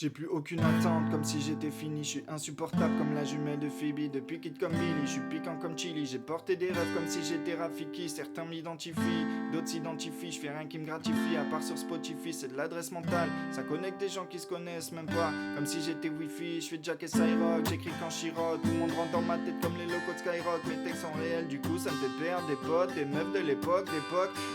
J'ai plus aucune attente, comme si j'étais fini. Je suis insupportable comme la jumelle de Phoebe. Depuis Kid comme Billy, je suis piquant comme Chili. J'ai porté des rêves comme si j'étais Rafiki. Certains m'identifient, d'autres s'identifient. Je fais rien qui me gratifie, à part sur Spotify. C'est de l'adresse mentale, ça connecte des gens qui se connaissent même pas. Comme si j'étais Wi-Fi, je fais Jack et Cyrock. J'écris quand chirote, tout le monde rentre dans ma tête comme les locaux de Skyrock. Mes textes sont réels, du coup ça me fait perdre des potes, des meufs de l'époque,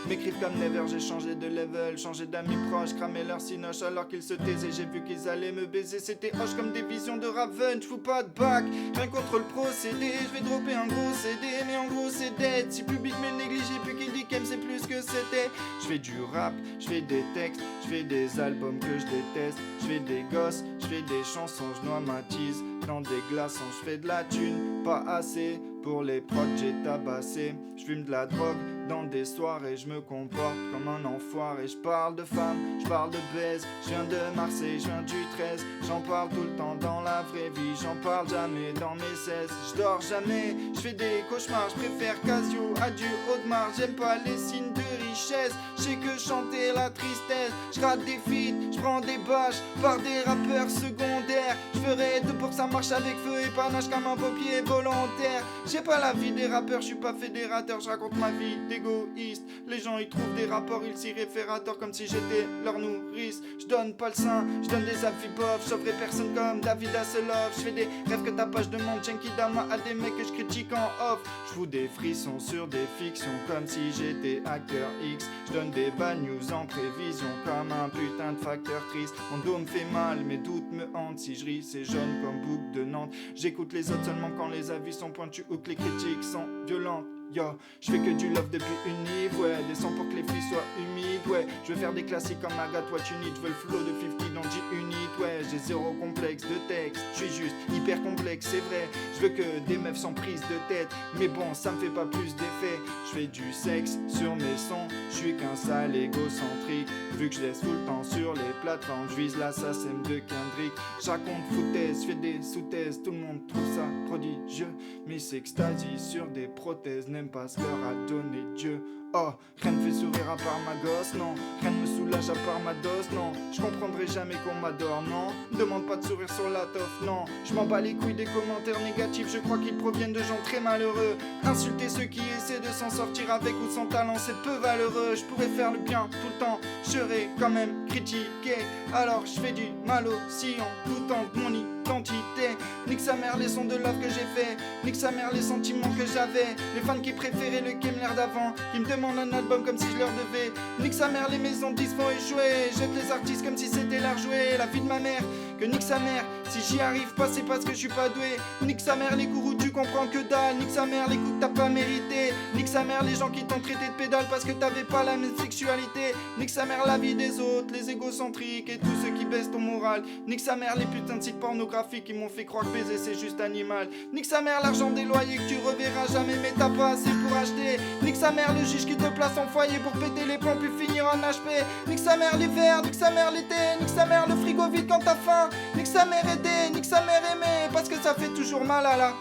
m'écrivent comme Never, j'ai changé de level, changé d'amis proches, cramé leur cinoche alors qu'ils se taisaient. J'ai vu qu'ils allaient me baiser, c'était hoche comme des visions de Raven. J'fous pas de bac, rien contre le procédé. J'vais dropper un gros CD, mais en gros c'est dead. Si public me négligé, puis qu'il dit qu'aime c'est plus que c'était. J'fais du rap, j'fais des textes, j'fais des albums que je déteste. J'fais des gosses, j'fais des chansons, j'noie ma tease dans des glaçons. J'fais de la thune, pas assez pour les prods j'ai tabassé. J'fume de la drogue dans des soirées, je me comporte comme un enfoiré. Je parle de femmes, je parle de baise. Je viens de Marseille, je viens du 13. J'en parle tout le temps dans la vraie vie. J'en parle jamais dans mes 16. Je dors jamais, je fais des cauchemars. Je préfère Casio à du Audemars. J'aime pas les signes de richesse. Je sais que chanter la tristesse. Je rate des feats, je prends des bâches par des rappeurs secondaires. Je ferai tout pour que ça marche avec feu et panache comme un paupier volontaire. J'ai pas la vie des rappeurs, je suis pas fédérateur. Je raconte ma vie d'égoïste. Les gens ils trouvent des rapports, ils s'y réfèrent à tort comme si j'étais leur nourrice. Je donne pas le sein, je donne des avis bof. Je sauverai personne comme David Hasselhoff. Je fais des rêves que ta page demande. Genki Dama à des mecs que je critique en off. Je fous des frissons sur des fictions comme si j'étais acteur X. Je donne des bad news en prévision comme un putain de facteur triste. Mon dos me fait mal, mes doutes me hantent. Si je ris, c'est jaune comme bouc de Nantes. J'écoute les autres seulement quand les avis sont pointus ou que les critiques sont violentes. Yo, je fais que du love depuis une Nive, ouais. Des sons pour que les filles soient humides, ouais. Je veux faire des classiques comme Agathe What You Need. Je veux le flow de 50 dans G-Unit, ouais. J'ai zéro complexe de texte, je suis juste hyper complexe, c'est vrai. Je veux que des meufs sont prises de tête, mais bon, ça me fait pas plus d'effet. Je fais du sexe sur mes sons, je suis qu'un sale égocentrique. Vu que je laisse tout le temps sur les plateformes, je vise l'assassin de Kendrick. Je raconte foutaise, je fais des sous-thèses, tout le monde trouve ça prodigieux. Mais s'extasie sur des prothèses, n'aime pas ce leur a donné Dieu. Oh, rien me fait sourire à part ma gosse, non. Rien ne me soulage à part ma dose, non. Je comprendrai jamais qu'on m'adore, non. Demande pas de sourire sur la toffe, non. Je m'en bats les couilles des commentaires négatifs, je crois qu'ils proviennent de gens très malheureux. Insulter ceux qui essaient de s'en sortir avec ou sans talent, c'est peu valeureux. Je pourrais faire le bien tout le temps, je serais quand même critiqué. Alors je fais du mal aussi en doutant de mon identité. Nique sa mère les sons de love que j'ai fait, nique sa mère les sentiments que j'avais. Les fans qui préféraient le Kemler d'avant, qui me demandent un album comme si je leur devais. Nique sa mère les maisons de disques vont échouer. Jette les artistes comme si c'était leur jouet. La vie de ma mère, que nique sa mère. Si j'y arrive pas c'est parce que je suis pas doué. Nique sa mère les cours où tu comprends que dalle. Nique sa mère les coups que t'as pas mérité. Nique sa mère les gens qui t'ont traité de pédale parce que t'avais pas la même sexualité. Nique sa mère la vie des autres, les égocentriques et tous ceux qui baissent ton moral. Nique sa mère les putains de sites pornographiques qui m'ont fait croire que baiser c'est juste animal. Nique sa mère l'argent des loyers que tu reverras jamais mais t'as pas assez pour acheter. Nique sa mère le juge qui te place en foyer pour péter les plombs puis finir en HP. Nique sa mère l'hiver, nique sa mère l'été, nique sa mère le frigo vide quand t'as faim. Nique sa mère aidée, nique sa mère aimée, parce que ça fait toujours mal à la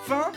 fin.